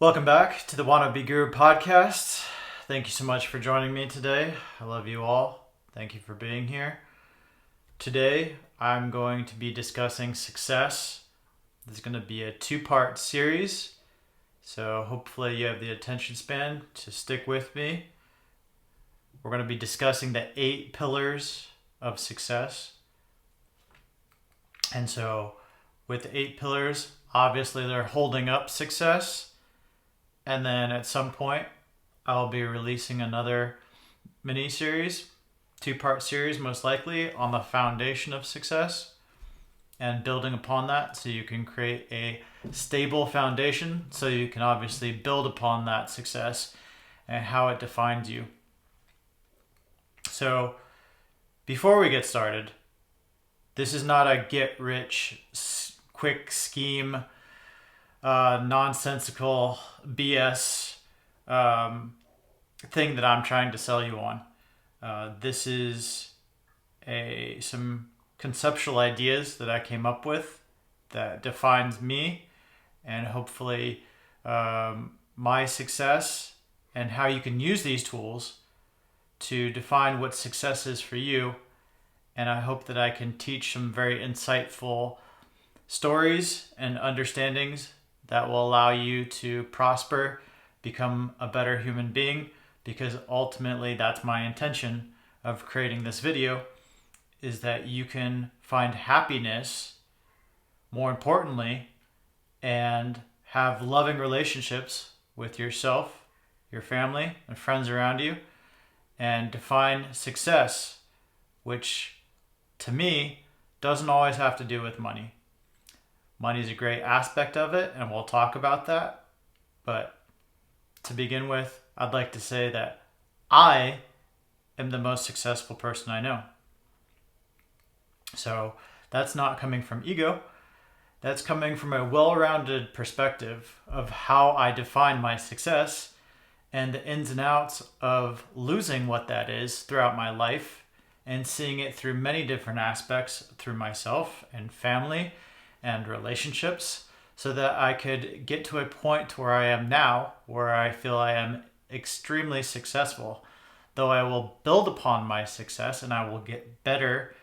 Welcome back to the Wannabe Guru podcast. Thank you so much for joining me today. I love you all. Thank you for being here. Today, I'm going to be discussing success. This is going to be a two-part series, so hopefully you have the attention span to stick with me. We're going to be discussing the 8 pillars of success. And so, with the 8 pillars, obviously they're holding up success. And then at some point, I'll be releasing another mini-series, 2-part series most likely, on the foundation of success and building upon that so you can create a stable foundation so you can obviously build upon that success and how it defines you. So before we get started, this is not a get-rich-quick scheme, nonsensical BS thing that I'm trying to sell you on. This is some conceptual ideas that I came up with that defines me and hopefully my success and how you can use these tools to define what success is for you. And I hope that I can teach some very insightful stories and understandings that will allow you to prosper, become a better human being, because ultimately that's my intention of creating this video, is that you can find happiness, more importantly, and have loving relationships with yourself, your family, and friends around you, and define success, which to me doesn't always have to do with money. Money is a great aspect of it, and we'll talk about that. But to begin with, I'd like to say that I am the most successful person I know. So that's not coming from ego. That's coming from a well-rounded perspective of how I define my success and the ins and outs of losing what that is throughout my life and seeing it through many different aspects through myself and family and relationships, so that I could get to a point where I am now, where I feel I am extremely successful. Though I will build upon my success and I will get better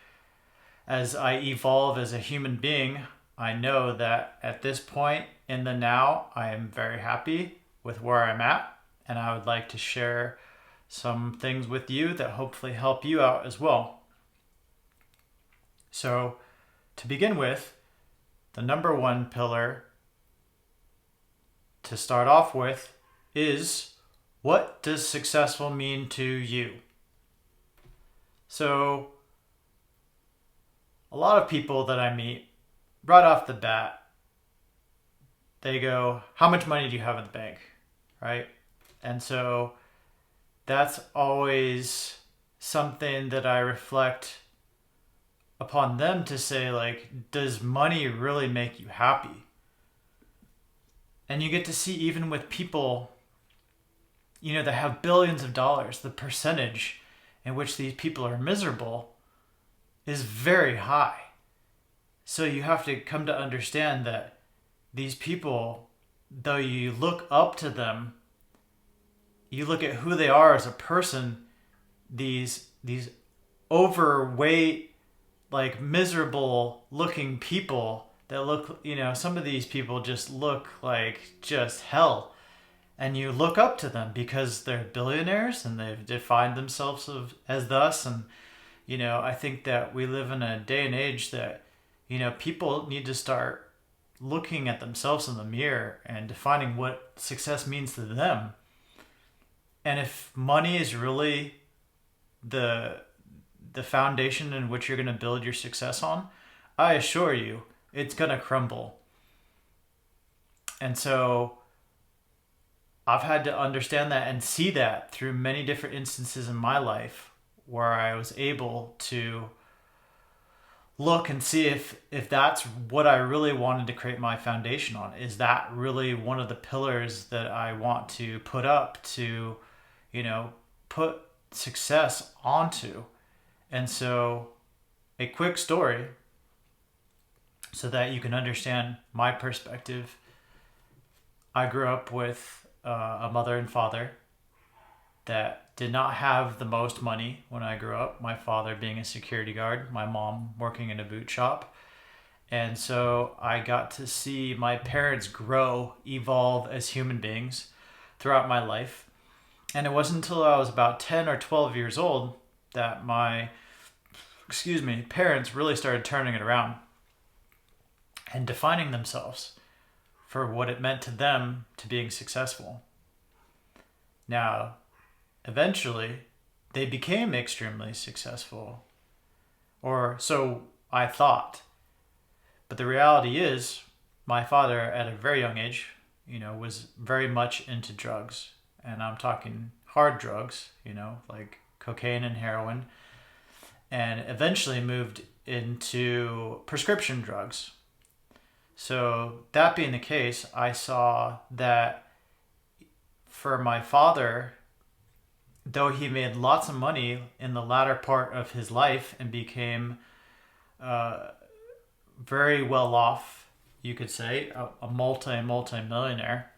as I evolve as a human being, I know that at this point in the now, I am very happy with where I'm at, and I would like to share some things with you that hopefully help you out as well. So, to begin with, the number one pillar to start off with is, what does successful mean to you? So, a lot of people that I meet, right off the bat, they go, how much money do you have in the bank? Right? And so that's always something that I reflect upon them to say, like, does money really make you happy? And you get to see, even with people, that have billions of dollars, the percentage in which these people are miserable is very high. So you have to come to understand that these people, though you look up to them, you look at who they are as a person, these overweight, like miserable looking people that look, some of these people just look like just hell. And you look up to them because they're billionaires and they've defined themselves as thus. And, I think that we live in a day and age that, people need to start looking at themselves in the mirror and defining what success means to them. And if money is really the foundation in which you're going to build your success on, I assure you, it's going to crumble. And so I've had to understand that and see that through many different instances in my life where I was able to look and see if that's what I really wanted to create my foundation on. Is that really one of the pillars that I want to put up to, put success onto? And so, a quick story so that you can understand my perspective I grew up with a mother and father that did not have the most money when I grew up. My father being a security guard, my mom working in a boot shop. And so I got to see my parents grow, evolve as human beings throughout my life. And it wasn't until I was about 10 or 12 years old that my, parents really started turning it around and defining themselves for what it meant to them to being successful. Now, eventually, they became extremely successful, or so I thought. But the reality is, my father, at a very young age, was very much into drugs. And I'm talking hard drugs, like cocaine and heroin, and eventually moved into prescription drugs. So, that being the case, I saw that for my father, though he made lots of money in the latter part of his life and became very well off, you could say, a multi-millionaire,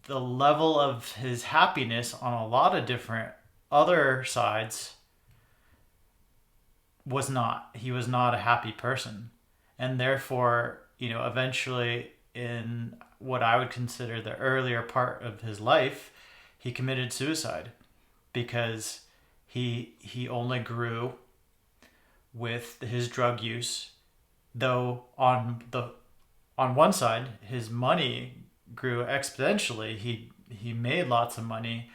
the level of his happiness on a lot of different other sides was not. He was not a happy person. And therefore, eventually in what I would consider the earlier part of his life, he committed suicide because he only grew with his drug use. Though on one side his money grew exponentially, he made lots of money.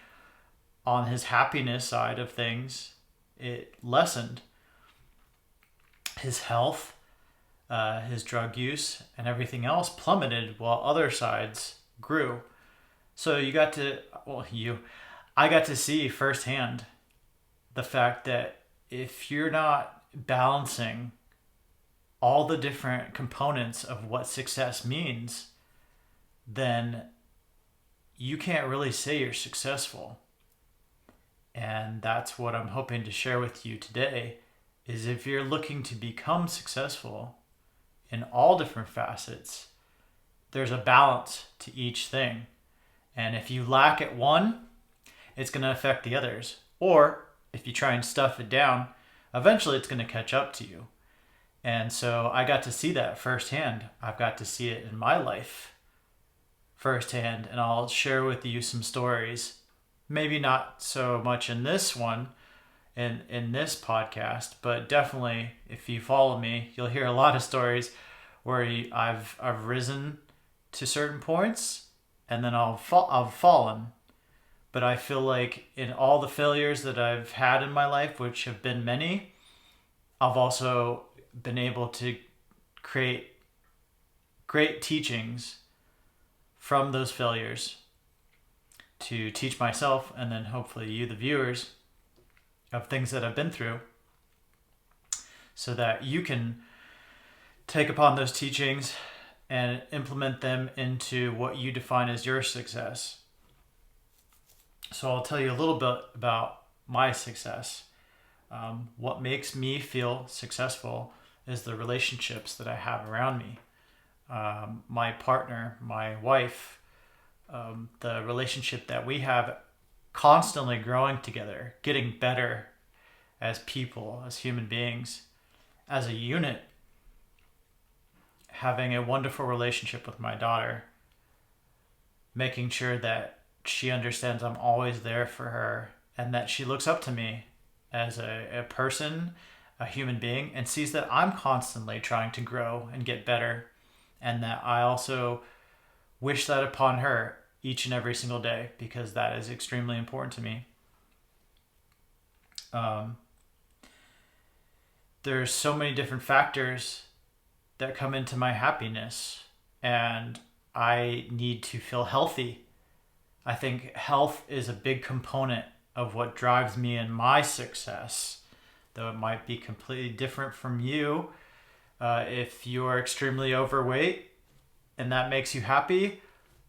On his happiness side of things, it lessened. His health, his drug use, and everything else plummeted while other sides grew. So I got to see firsthand the fact that if you're not balancing all the different components of what success means, then you can't really say you're successful. And that's what I'm hoping to share with you today, is if you're looking to become successful in all different facets, there's a balance to each thing. And if you lack at one, it's going to affect the others. Or if you try and stuff it down, eventually it's going to catch up to you. And so I got to see that firsthand. I've got to see it in my life firsthand. And I'll share with you some stories. Maybe not so much in this one, in this podcast, but definitely if you follow me, you'll hear a lot of stories where I've risen to certain points and then I've fallen. But I feel like in all the failures that I've had in my life, which have been many, I've also been able to create great teachings from those failures to teach myself and then hopefully you, the viewers, of things that I've been through, so that you can take upon those teachings and implement them into what you define as your success. So I'll tell you a little bit about my success. What makes me feel successful is the relationships that I have around me. My partner, my wife, the relationship that we have, constantly growing together, getting better as people, as human beings, as a unit, having a wonderful relationship with my daughter, making sure that she understands I'm always there for her and that she looks up to me as a person, a human being, and sees that I'm constantly trying to grow and get better, and that I also wish that upon her each and every single day, because that is extremely important to me. There's so many different factors that come into my happiness, and I need to feel healthy. I think health is a big component of what drives me in my success, though it might be completely different from you. If you're extremely overweight and that makes you happy,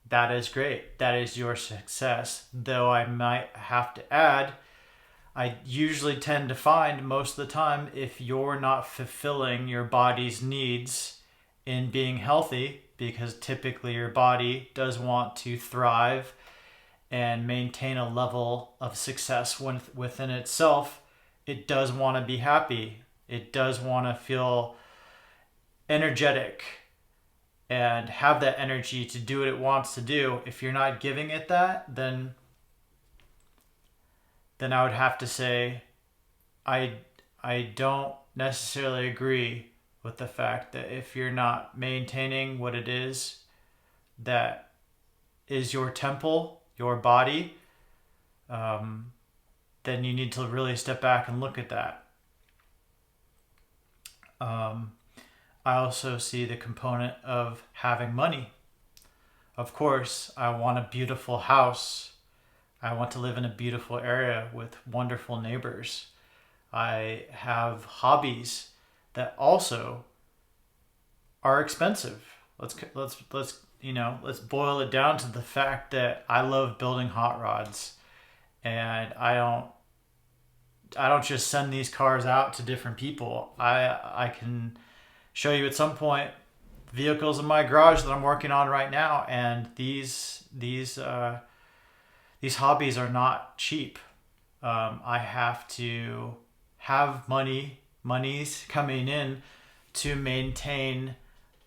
that is great. That is your success. Though I might have to add, I usually tend to find most of the time if you're not fulfilling your body's needs in being healthy, because typically your body does want to thrive and maintain a level of success within itself. It does want to be happy. It does want to feel energetic and have that energy to do what it wants to do. If you're not giving it that, then I would have to say I don't necessarily agree with the fact that if you're not maintaining what it is that is your temple, your body, then you need to really step back and look at that. I also see the component of having money. Of course, I want a beautiful house. I want to live in a beautiful area with wonderful neighbors. I have hobbies that also are expensive. Let's boil it down to the fact that I love building hot rods, and I don't just send these cars out to different people. I can show you at some point vehicles in my garage that I'm working on right now, and these hobbies are not cheap. I have to have monies coming in to maintain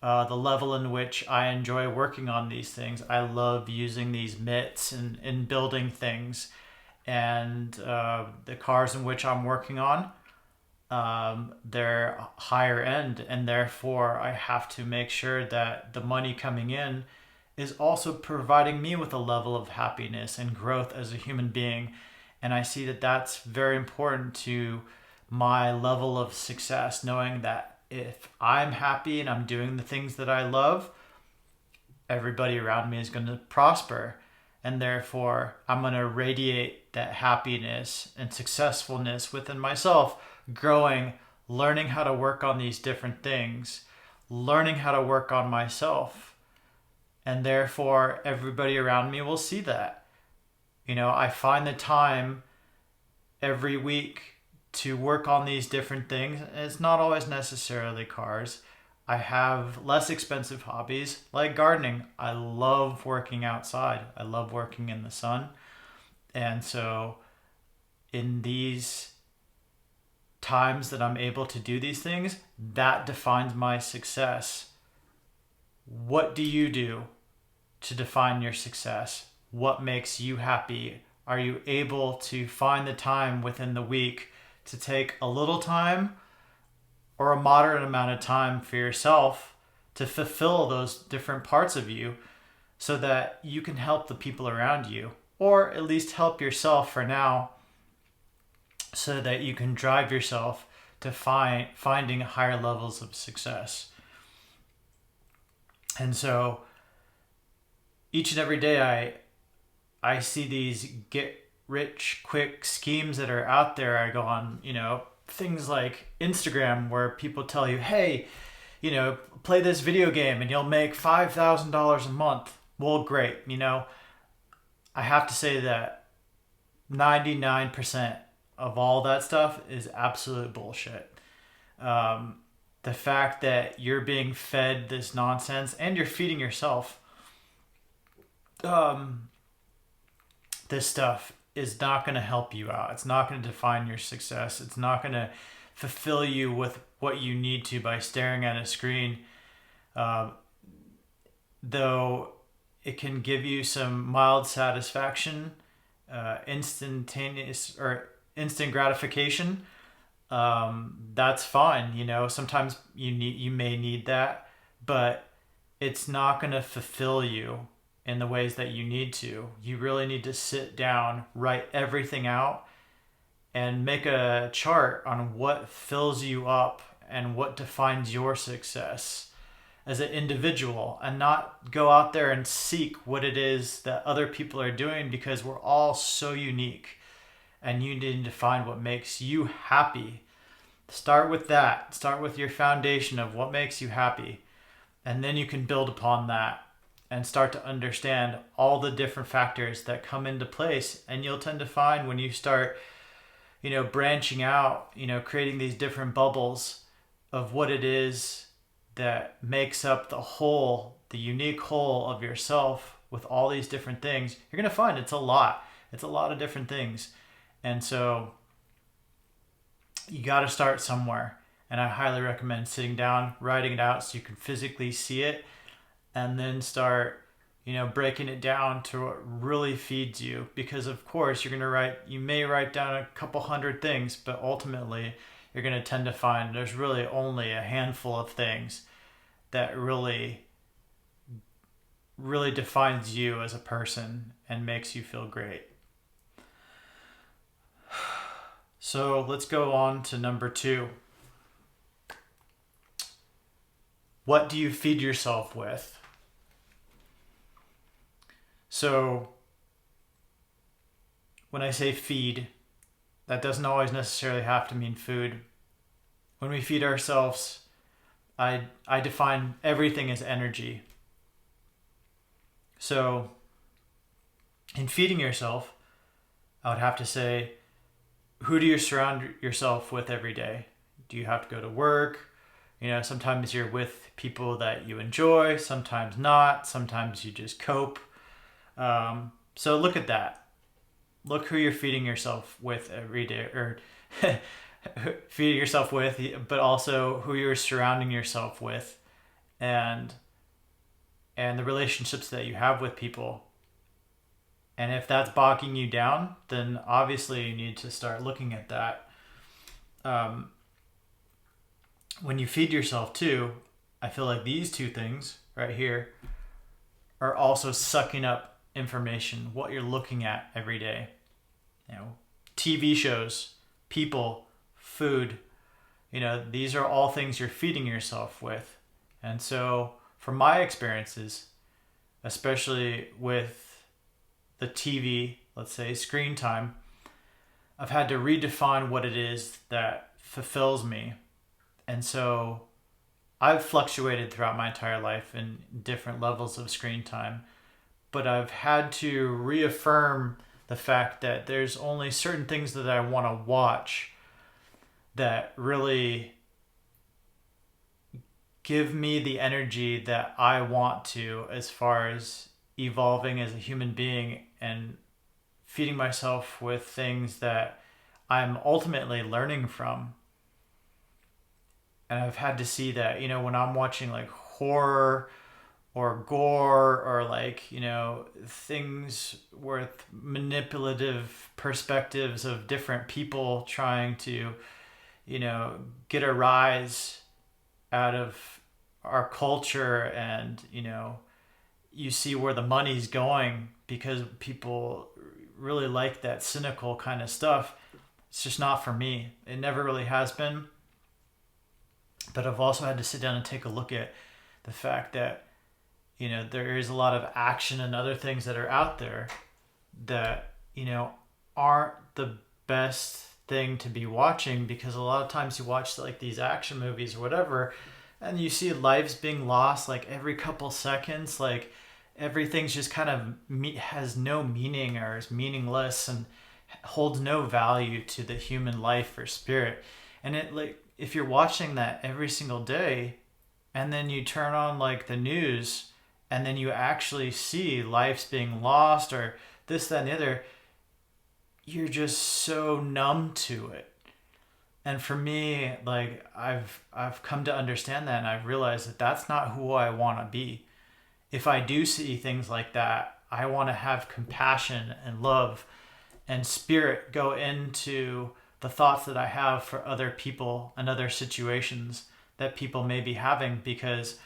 the level in which I enjoy working on these things. I love using these mitts and building things, and the cars in which I'm working on, they're higher end, and therefore I have to make sure that the money coming in is also providing me with a level of happiness and growth as a human being. And I see that that's very important to my level of success, knowing that if I'm happy and I'm doing the things that I love, everybody around me is going to prosper. And therefore, I'm going to radiate that happiness and successfulness within myself, growing, learning how to work on these different things, learning how to work on myself. And therefore, everybody around me will see that. I find the time every week to work on these different things. It's not always necessarily cars. I have less expensive hobbies like gardening. I love working outside. I love working in the sun. And so in these times that I'm able to do these things, that defines my success. What do you do to define your success? What makes you happy? Are you able to find the time within the week to take a little time or a moderate amount of time for yourself to fulfill those different parts of you so that you can help the people around you, or at least help yourself for now, so that you can drive yourself to finding higher levels of success? And so each and every day I see these get rich quick schemes that are out there. I go on, things like Instagram where people tell you, hey, play this video game and you'll make $5,000 a month. Well, great. I have to say that 99% of all that stuff is absolute bullshit. The fact that you're being fed this nonsense and you're feeding yourself this stuff is not going to help you out. It's not going to define your success. It's not going to fulfill you with what you need to by staring at a screen. Though it can give you some mild satisfaction, instantaneous or instant gratification, that's fine. Sometimes you may need that, but it's not going to fulfill you in the ways that you need to. You really need to sit down, write everything out, and make a chart on what fills you up and what defines your success as an individual, and not go out there and seek what it is that other people are doing, because we're all so unique and you need to find what makes you happy. Start with that. Start with your foundation of what makes you happy, and then you can build upon that and start to understand all the different factors that come into place. And you'll tend to find when you start, branching out, creating these different bubbles of what it is that makes up the whole, the unique whole of yourself with all these different things, you're going to find it's a lot. It's a lot of different things. And so you got to start somewhere. And I highly recommend sitting down, writing it out so you can physically see it, and then start, breaking it down to what really feeds you. Because of course you may write down a couple hundred things, but ultimately you're going to tend to find there's really only a handful of things that really defines you as a person and makes you feel great. So let's go on to number 2. What do you feed yourself with? So when I say feed, that doesn't always necessarily have to mean food. When we feed ourselves, I define everything as energy. So in feeding yourself, I would have to say, who do you surround yourself with every day? Do you have to go to work? Sometimes you're with people that you enjoy, sometimes not, sometimes you just cope. So look at that. Look who you're feeding yourself with every day, or feeding yourself with, but also who you're surrounding yourself with, and the relationships that you have with people. And if that's bogging you down, then obviously you need to start looking at that. When you feed yourself too, I feel like these two things right here are also sucking up information, what you're looking at every day. TV shows, people, food, these are all things you're feeding yourself with. And so from my experiences, especially with the TV, let's say screen time, I've had to redefine what it is that fulfills me. And so I've fluctuated throughout my entire life in different levels of screen time, but I've had to reaffirm the fact that there's only certain things that I want to watch that really give me the energy that I want to, as far as evolving as a human being and feeding myself with things that I'm ultimately learning from. And I've had to see that, when I'm watching like horror or gore or things with manipulative perspectives of different people trying to, get a rise out of our culture, and, you see where the money's going because people really like that cynical kind of stuff. It's just not for me. It never really has been. But I've also had to sit down and take a look at the fact that, there is a lot of action and other things that are out there that, aren't the best thing to be watching, because a lot of times you watch like these action movies or whatever, and you see lives being lost like every couple seconds, like everything's just kind of has no meaning or is meaningless and holds no value to the human life or spirit. And if you're watching that every single day, and then you turn on like the news, and then you actually see lives being lost or this, that, and the other, you're just so numb to it. And for me, like I've come to understand that, and I've realized that that's not who I want to be. If I do see things like that, I want to have compassion and love and spirit go into the thoughts that I have for other people and other situations that people may be having, because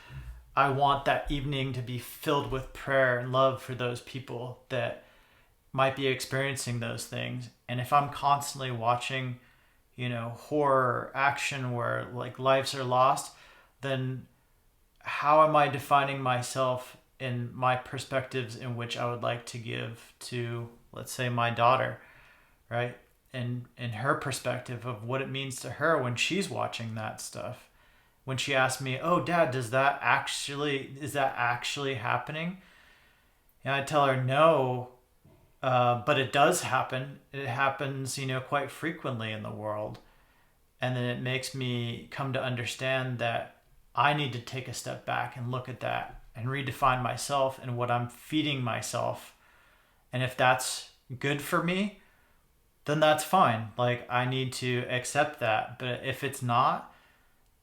I want that evening to be filled with prayer and love for those people that might be experiencing those things. And if I'm constantly watching, horror action where like lives are lost, then how am I defining myself in my perspectives in which I would like to give to, let's say, my daughter, right? And her perspective of what it means to her when she's watching that stuff. When she asks me, "Oh, Dad, is that actually happening?" And I tell her no, but it does happen. It happens, quite frequently in the world. And then it makes me come to understand that I need to take a step back and look at that and redefine myself and what I'm feeding myself. And if that's good for me, then that's fine. Like, I need to accept that. But if it's not,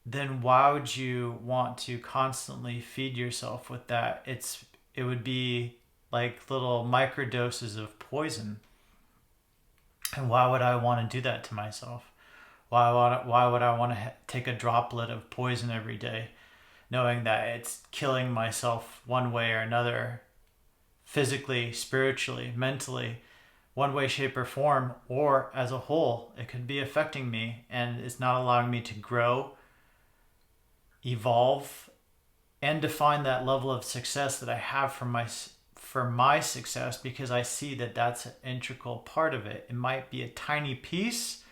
then why would you want to constantly feed yourself with that? It would be like little microdoses of poison. And why would I want to do that to myself? Why would I want to take a droplet of poison every day, knowing that it's killing myself one way or another, physically, spiritually, mentally, one way, shape, or form, or as a whole? It could be affecting me, and it's not allowing me to grow, evolve, and define that level of success that I have for my success, because I see that that's an integral part of it. It might be a tiny piece,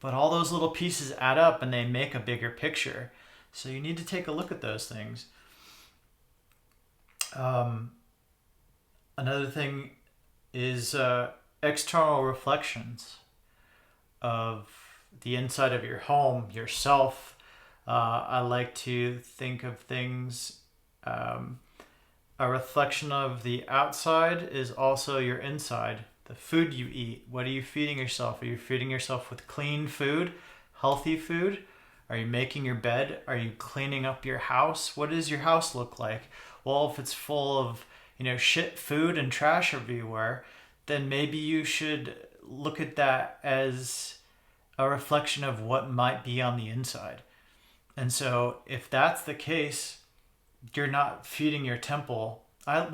but all those little pieces add up and they make a bigger picture. So you need to take a look at those things. Another thing is external reflections of the inside of your home, yourself. I like to think of things, a reflection of the outside is also your inside. The food you eat, what are you feeding yourself? Are you feeding yourself with clean food, healthy food? Are you making your bed? Are you cleaning up your house? What does your house look like? Well, if it's full of, shit food and trash everywhere, then maybe you should look at that as a reflection of what might be on the inside. And so if that's the case, you're not feeding your temple. I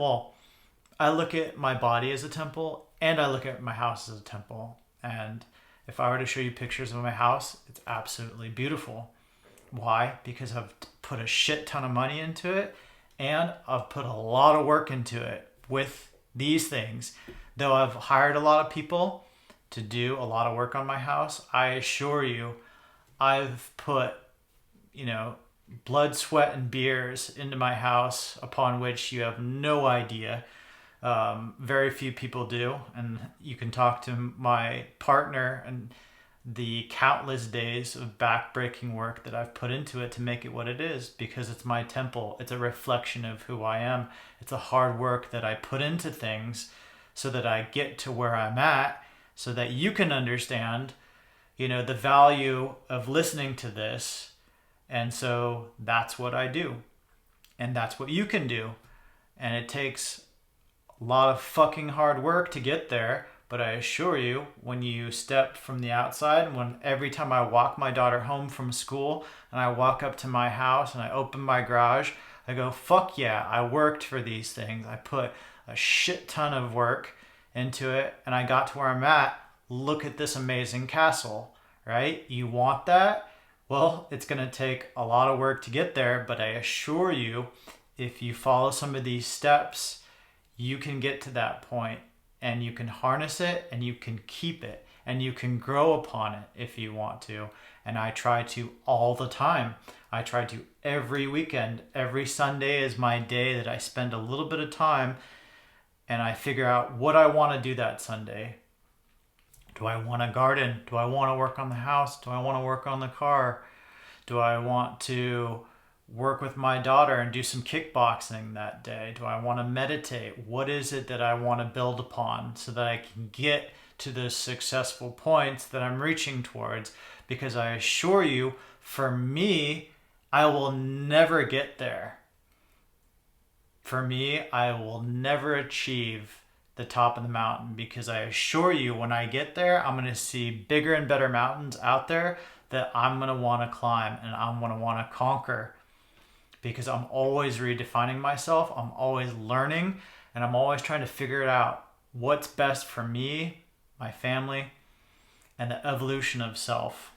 look at my body as a temple, and I look at my house as a temple. And if I were to show you pictures of my house, it's absolutely beautiful. Why? Because I've put a shit ton of money into it, and I've put a lot of work into it with these things. Though I've hired a lot of people to do a lot of work on my house, I assure you, I've put, blood, sweat, and beers into my house, upon which you have no idea. Very few people do, and you can talk to my partner and the countless days of back-breaking work that I've put into it to make it what it is, because it's my temple. It's a reflection of who I am. It's a hard work that I put into things so that I get to where I'm at, so that you can understand, the value of listening to this. And so that's what I do. And that's what you can do. And it takes a lot of fucking hard work to get there. But I assure you, when you step from the outside, when every time I walk my daughter home from school and I walk up to my house and I open my garage, I go, fuck yeah, I worked for these things. I put a shit ton of work into it and I got to where I'm at. Look at this amazing castle, right? You want that? Well, it's going to take a lot of work to get there, but I assure you, if you follow some of these steps, you can get to that point, and you can harness it, and you can keep it, and you can grow upon it if you want to. And I try to all the time. I try to every weekend. Every Sunday is my day that I spend a little bit of time, and I figure out what I want to do that Sunday. Do I want to garden? Do I want to work on the house? Do I want to work on the car? Do I want to work with my daughter and do some kickboxing that day? Do I want to meditate? What is it that I want to build upon so that I can get to those successful points that I'm reaching towards? Because I assure you, for me, I will never get there. For me, I will never achieve the top of the mountain, because I assure you, when I get there, I'm going to see bigger and better mountains out there that I'm going to want to climb and I'm going to want to conquer, because I'm always redefining myself. I'm always learning, and I'm always trying to figure it out. What's best for me, my family, and the evolution of self.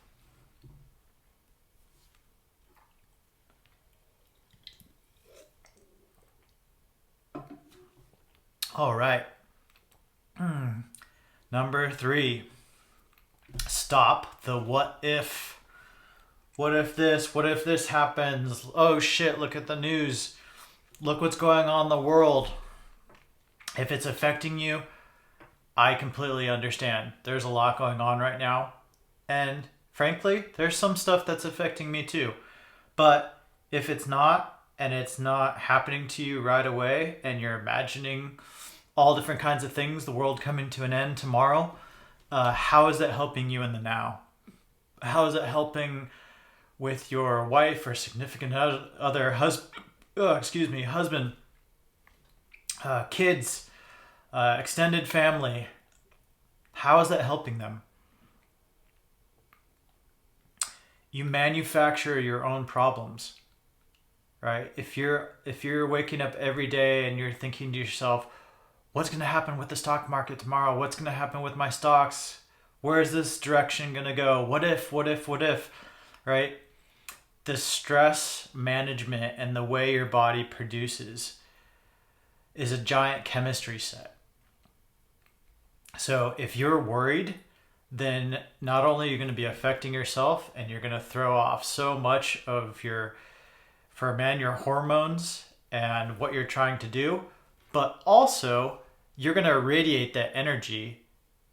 All right. Number 3, stop the what if. What if this? What if this happens? Oh shit, look at the news. Look what's going on in the world. If it's affecting you, I completely understand. There's a lot going on right now. And frankly, there's some stuff that's affecting me too. But If it's not, and it's not happening to you right away, and you're imagining all different kinds of things, the world coming to an end tomorrow, how is that helping you in the now? How is it helping with your wife or significant other, husband, kids, extended family? How is that helping them? You manufacture your own problems, right? If you're waking up every day and you're thinking to yourself, what's going to happen with the stock market tomorrow? What's going to happen with my stocks? Where is this direction going to go? What if, right? The stress management and the way your body produces is a giant chemistry set. So if you're worried, then not only are you going to be affecting yourself, and you're going to throw off so much of your hormones and what you're trying to do, but also you're going to radiate that energy,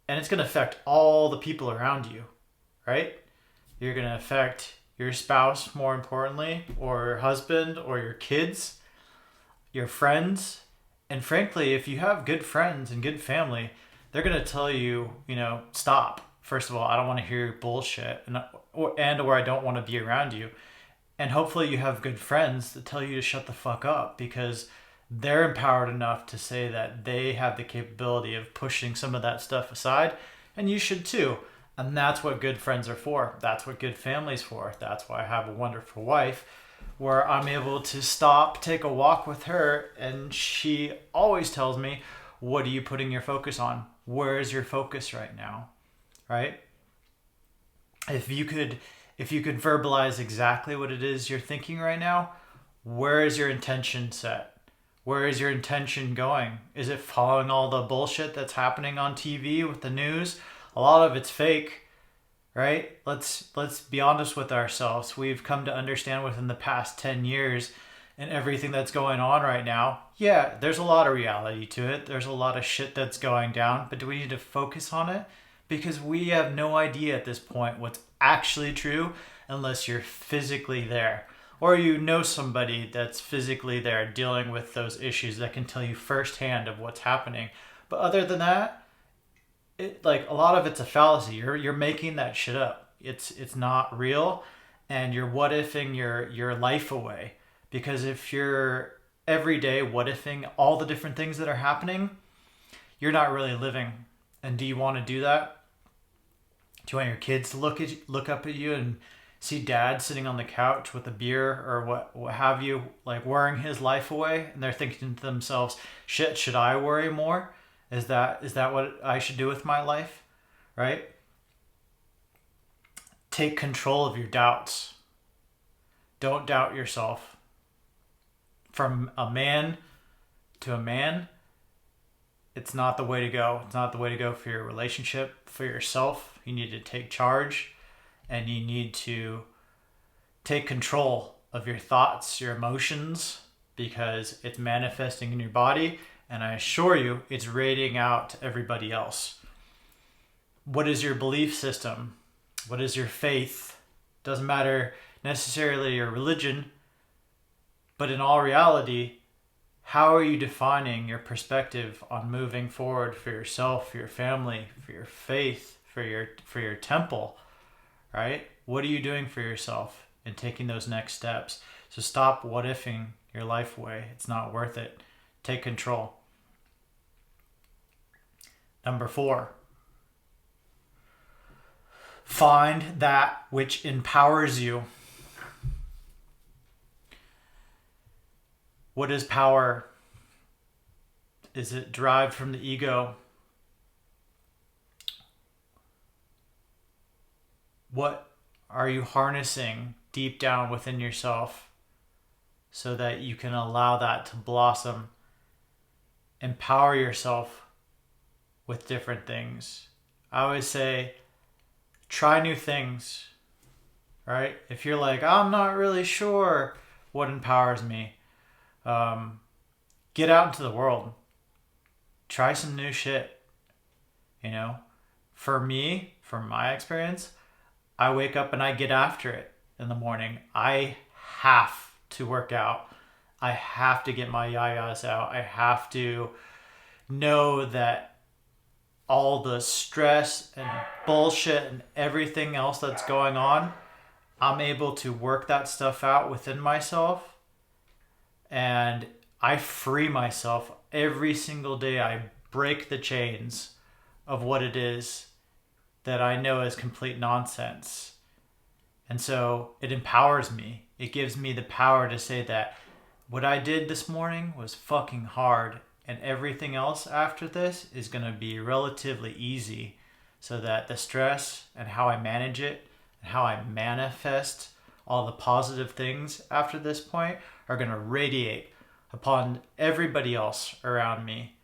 and it's going to affect all the people around you, right? You're going to affect your spouse, more importantly, or your husband, or your kids, your friends. And frankly, if you have good friends and good family, they're going to tell you, stop. First of all, I don't want to hear your bullshit, or I don't want to be around you. And hopefully you have good friends that tell you to shut the fuck up, because they're empowered enough to say that they have the capability of pushing some of that stuff aside, and you should too. And that's what good friends are for. That's what good family's for. That's why I have a wonderful wife, where I'm able to stop, take a walk with her, and she always tells me, what are you putting your focus on? Where is your focus right now? Right? If you could verbalize exactly what it is you're thinking right now, where is your intention set? Where is your intention going? Is it following all the bullshit that's happening on TV with the news? A lot of it's fake, right? Let's be honest with ourselves. We've come to understand within the past 10 years and everything that's going on right now. Yeah, there's a lot of reality to it. There's a lot of shit that's going down, but do we need to focus on it? Because we have no idea at this point what's actually true unless you're physically there, or you know somebody that's physically there dealing with those issues that can tell you firsthand of what's happening. But other than that, a lot of it's a fallacy. You're making that shit up. It's not real, and you're what ifing your life away. Because if you're every day what ifing all the different things that are happening, you're not really living. And do you want to do that? Do you want your kids to look up at you and see dad sitting on the couch with a beer or what have you, like worrying his life away, and they're thinking to themselves, shit, should I worry more? Is that what I should do with my life? Right? Take control of your doubts. Don't doubt yourself. From a man to a man, it's not the way to go. It's not the way to go for your relationship, for yourself. You need to take charge, and you need to take control of your thoughts, your emotions, because it's manifesting in your body, and I assure you, it's radiating out to everybody else. What is your belief system? What is your faith? Doesn't matter necessarily your religion, but in all reality, how are you defining your perspective on moving forward for yourself, for your family, for your faith, for your temple, right? What are you doing for yourself in taking those next steps? So stop what-ifing your life away. It's not worth it. Take control. Number 4, find that which empowers you. What is power? Is it derived from the ego? What are you harnessing deep down within yourself so that you can allow that to blossom? Empower yourself with different things. I always say, try new things, right? If you're like, I'm not really sure what empowers me, get out into the world. Try some new shit. For me, from my experience, I wake up and I get after it in the morning. I have to work out. I have to get my yayas out. I have to know that all the stress and bullshit and everything else that's going on, I'm able to work that stuff out within myself, and I free myself every single day. I break the chains of what it is that I know is complete nonsense. And so it empowers me. It gives me the power to say that what I did this morning was fucking hard, and everything else after this is going to be relatively easy, so that the stress and how I manage it and how I manifest all the positive things after this point are going to radiate upon everybody else around me.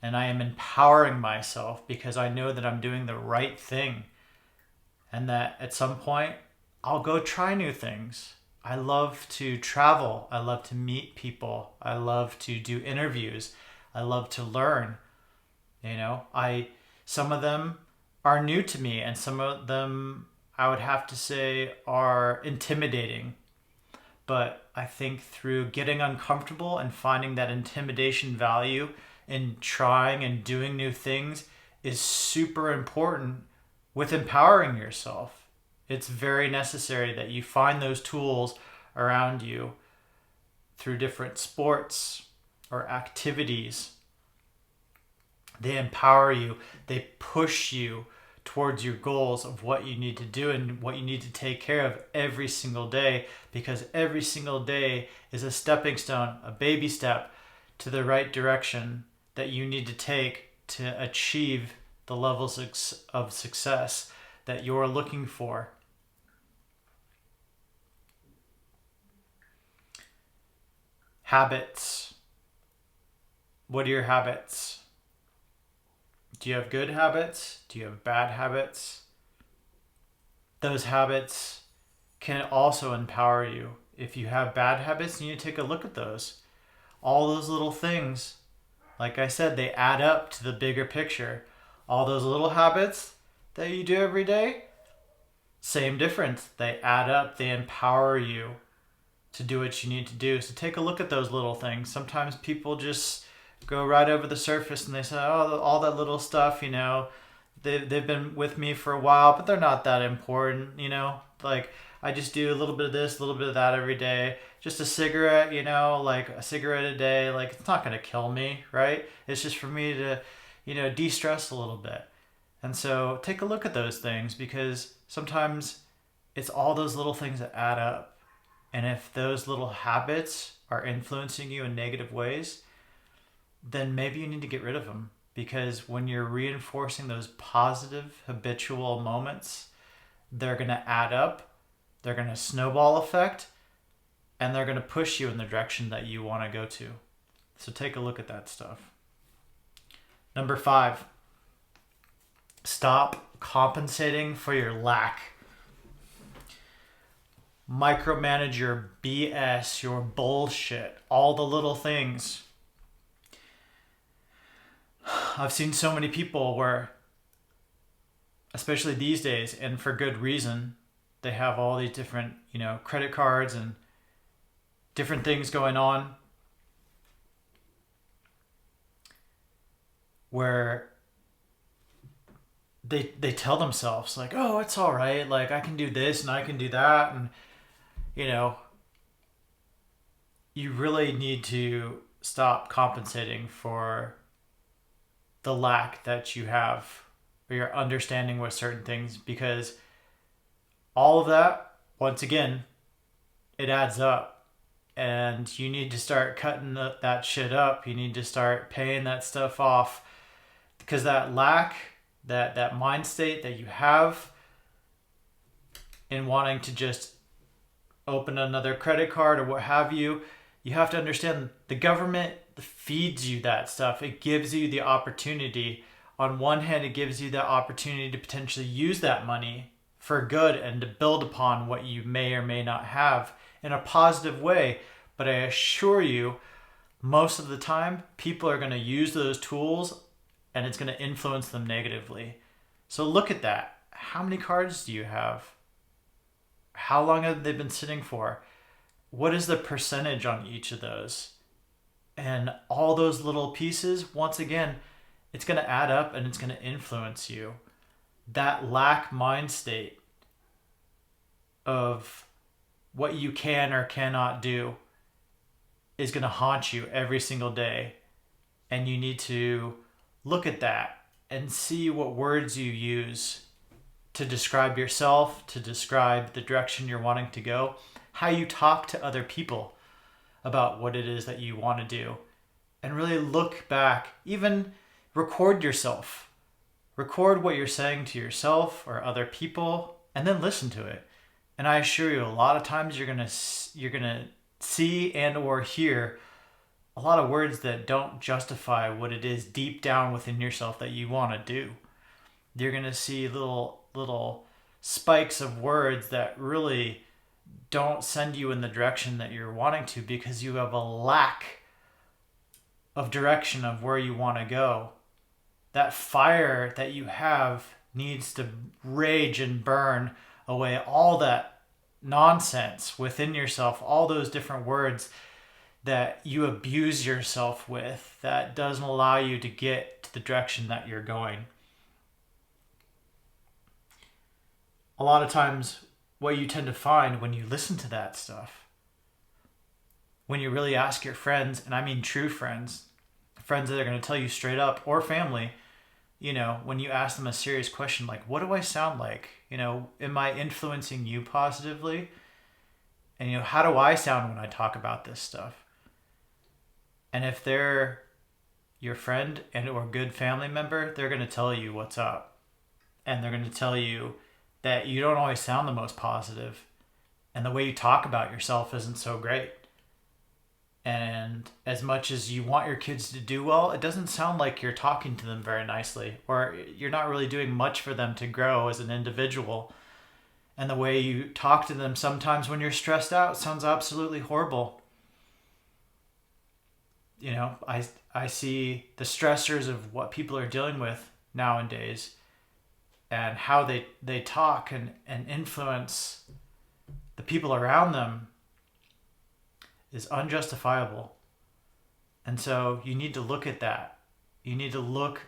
And I am empowering myself because I know that I'm doing the right thing, and that at some point I'll go try new things. I love to travel. I love to meet people. I love to do interviews. I love to learn. Some of them are new to me, and some of them I would have to say are intimidating. But I think through getting uncomfortable and finding that intimidation value in trying and doing new things is super important with empowering yourself. It's very necessary that you find those tools around you through different sports or activities. They empower you. They push you towards your goals of what you need to do and what you need to take care of every single day, because every single day is a stepping stone, a baby step to the right direction that you need to take to achieve the levels of success that you're looking for. Habits. What are your habits? Do you have good habits? Do you have bad habits? Those habits can also empower you. If you have bad habits, you need to take a look at those. All those little things, like I said, they add up to the bigger picture. All those little habits that you do every day, same difference. They add up, they empower you to do what you need to do. So take a look at those little things. Sometimes people just go right over the surface and they say, oh, all that little stuff, they've been with me for a while, but they're not that important, like I just do a little bit of this, a little bit of that every day. Just a cigarette, like a cigarette a day, like it's not going to kill me, right? It's just for me to, de-stress a little bit. And so take a look at those things, because sometimes it's all those little things that add up. And if those little habits are influencing you in negative ways, then maybe you need to get rid of them. Because when you're reinforcing those positive habitual moments, they're going to add up, they're going to snowball effect, and they're going to push you in the direction that you want to go to. So take a look at that stuff. Number 5, stop compensating for your lack. Micromanage your BS, your bullshit, all the little things. I've seen so many people where, especially these days, and for good reason, they have all these different, credit cards and different things going on where they tell themselves like, oh, it's all right. Like I can do this and I can do that. And, you really need to stop compensating for the lack that you have, or your understanding with certain things, because all of that, once again, it adds up, and you need to start cutting that shit up. You need to start paying that stuff off, because that lack, that mind state that you have in wanting to just open another credit card or what have you, you have to understand the government feeds you that stuff. It gives you the opportunity. On one hand, it gives you the opportunity to potentially use that money for good and to build upon what you may or may not have in a positive way. But I assure you, most of the time, people are going to use those tools and it's going to influence them negatively. So look at that. How many cards do you have? How long have they been sitting for? what is the percentage on each of those? And all those little pieces, once again, it's going to add up and it's going to influence you. That lack mind state of what you can or cannot do is going to haunt you every single day. And you need to look at that and see what words you use to describe yourself, to describe the direction you're wanting to go, how you talk to other people about what it is that you want to do. And really look back, even record yourself. Record what you're saying to yourself or other people, and then listen to it. And I assure you, a lot of times you're gonna see and or hear a lot of words that don't justify what it is deep down within yourself that you want to do. You're gonna see little spikes of words that really don't send you in the direction that you're wanting to, because you have a lack of direction of where you want to go. That fire that you have needs to rage and burn away all that nonsense within yourself, all those different words that you abuse yourself with, that doesn't allow you to get to the direction that you're going. A lot of times, what you tend to find when you listen to that stuff, when you really ask your friends, and I mean true friends that are going to tell you straight up, or family, when you ask them a serious question like, what do I sound like? Am I influencing you positively? And, how do I sound when I talk about this stuff? And if they're your friend and or good family member, they're going to tell you what's up. And they're going to tell you that you don't always sound the most positive, and the way you talk about yourself isn't so great. And as much as you want your kids to do well, it doesn't sound like you're talking to them very nicely, or you're not really doing much for them to grow as an individual. And the way you talk to them sometimes when you're stressed out sounds absolutely horrible. I see the stressors of what people are dealing with nowadays, and how they talk and influence the people around them is unjustifiable. And so you need to look at that. You need to look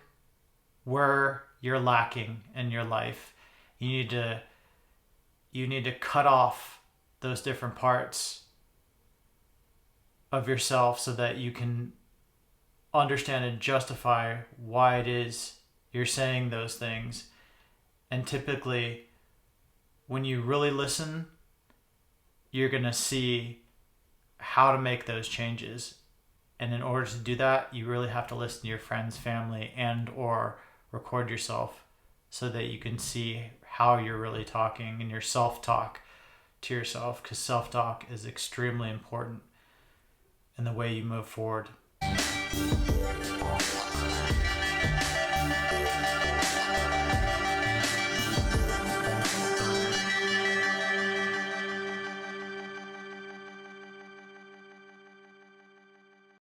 where you're lacking in your life. You need to cut off those different parts of yourself so that you can understand and justify why it is you're saying those things. And typically, when you really listen, you're going to see how to make those changes. And in order to do that, you really have to listen to your friends, family, and or record yourself so that you can see how you're really talking and your self-talk to yourself, because self-talk is extremely important in the way you move forward.